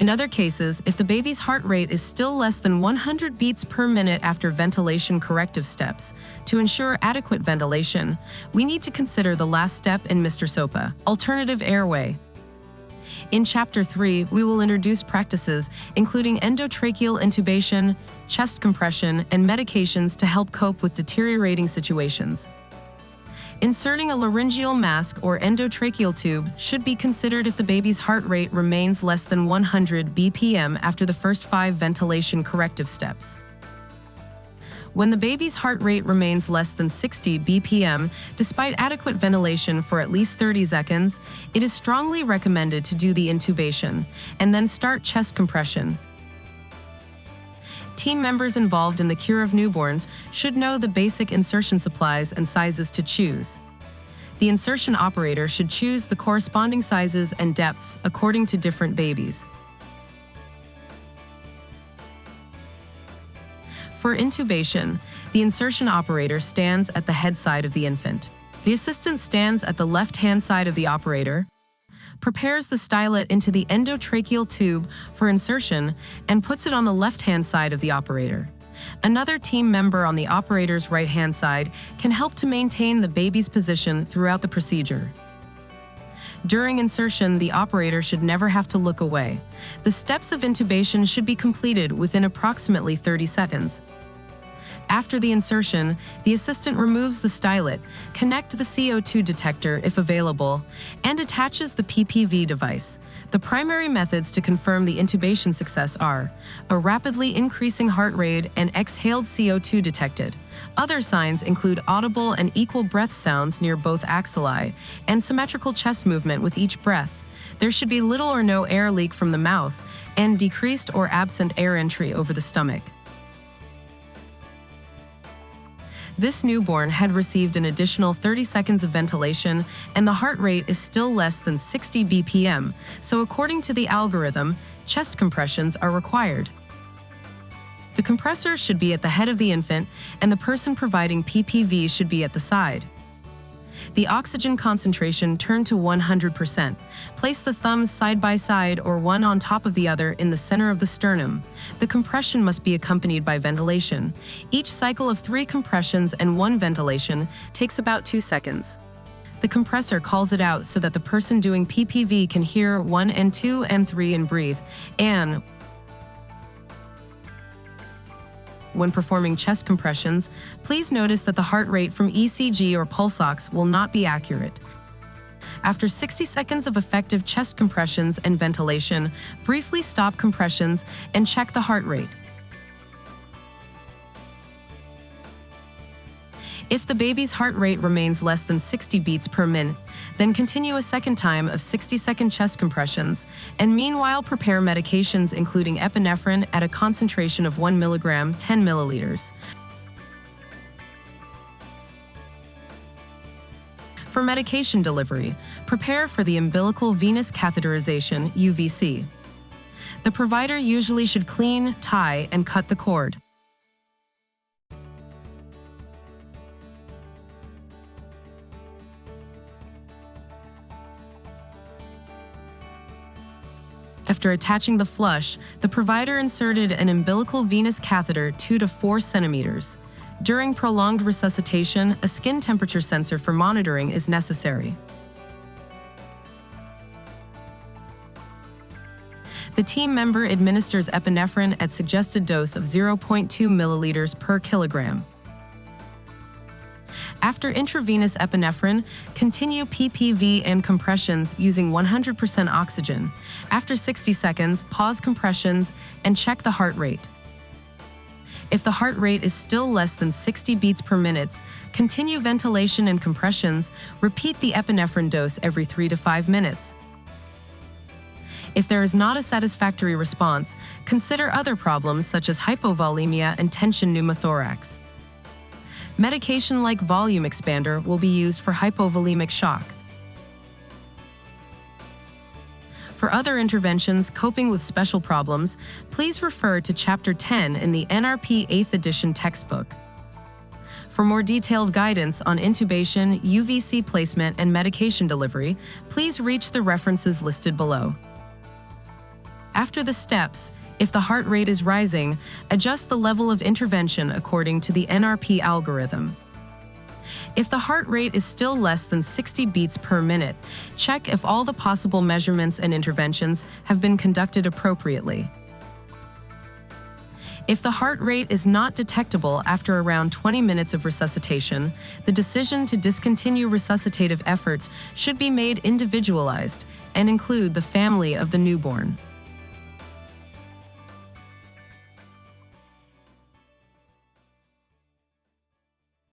In other cases, if the baby's heart rate is still less than 100 beats per minute after ventilation corrective steps, to ensure adequate ventilation, we need to consider the last step in Mr. SOPA, alternative airway. In Chapter 3, we will introduce practices including endotracheal intubation, chest compression, and medications to help cope with deteriorating situations. Inserting a laryngeal mask or endotracheal tube should be considered if the baby's heart rate remains less than 100 BPM after the first 5 ventilation corrective steps. When the baby's heart rate remains less than 60 BPM, despite adequate ventilation for at least 30 seconds, it is strongly recommended to do the intubation and then start chest compression. Team members involved in the cure of newborns should know the basic insertion supplies and sizes to choose. The insertion operator should choose the corresponding sizes and depths according to different babies. For intubation, the insertion operator stands at the head side of the infant. The assistant stands at the left-hand side of the operator, prepares the stylet into the endotracheal tube for insertion, and puts it on the left-hand side of the operator. Another team member on the operator's right-hand side can help to maintain the baby's position throughout the procedure. During insertion, the operator should never have to look away. The steps of intubation should be completed within approximately 30 seconds. After the insertion, the assistant removes the stylet, connects the CO2 detector if available, and attaches the PPV device. The primary methods to confirm the intubation success are a rapidly increasing heart rate and exhaled CO2 detected. Other signs include audible and equal breath sounds near both axilli and symmetrical chest movement with each breath. There should be little or no air leak from the mouth and decreased or absent air entry over the stomach. This newborn had received an additional 30 seconds of ventilation, and the heart rate is still less than 60 BPM, so according to the algorithm, chest compressions are required. The compressor should be at the head of the infant, and the person providing PPV should be at the side. The oxygen concentration turned to 100%. Place the thumbs side by side or one on top of the other in the center of the sternum. The compression must be accompanied by ventilation. Each cycle of 3 compressions and 1 ventilation takes about 2 seconds. The compressor calls it out so that the person doing PPV can hear 1 and 2 and 3 and breathe, and when performing chest compressions, please notice that the heart rate from ECG or pulse ox will not be accurate. After 60 seconds of effective chest compressions and ventilation, briefly stop compressions and check the heart rate. If the baby's heart rate remains less than 60 beats per minute, then continue a second time of 60-second chest compressions, and meanwhile prepare medications including epinephrine at a concentration of 1 mg, 10 milliliters. For medication delivery, prepare for the umbilical venous catheterization, UVC. The provider usually should clean, tie, and cut the cord. After attaching the flush, the provider inserted an umbilical venous catheter 2 to 4 centimeters. During prolonged resuscitation, a skin temperature sensor for monitoring is necessary. The team member administers epinephrine at suggested dose of 0.2 milliliters per kilogram. After intravenous epinephrine, continue PPV and compressions using 100% oxygen. After 60 seconds, pause compressions and check the heart rate. If the heart rate is still less than 60 beats per minute, continue ventilation and compressions. Repeat the epinephrine dose every 3 to 5 minutes. If there is not a satisfactory response, consider other problems such as hypovolemia and tension pneumothorax. Medication like volume expander will be used for hypovolemic shock. For other interventions coping with special problems, please refer to Chapter 10 in the NRP 8th edition textbook. For more detailed guidance on intubation, UVC placement, and medication delivery, please reach the references listed below. After the steps, if the heart rate is rising, adjust the level of intervention according to the NRP algorithm. If the heart rate is still less than 60 beats per minute, check if all the possible measurements and interventions have been conducted appropriately. If the heart rate is not detectable after around 20 minutes of resuscitation, the decision to discontinue resuscitative efforts should be made individualized and include the family of the newborn.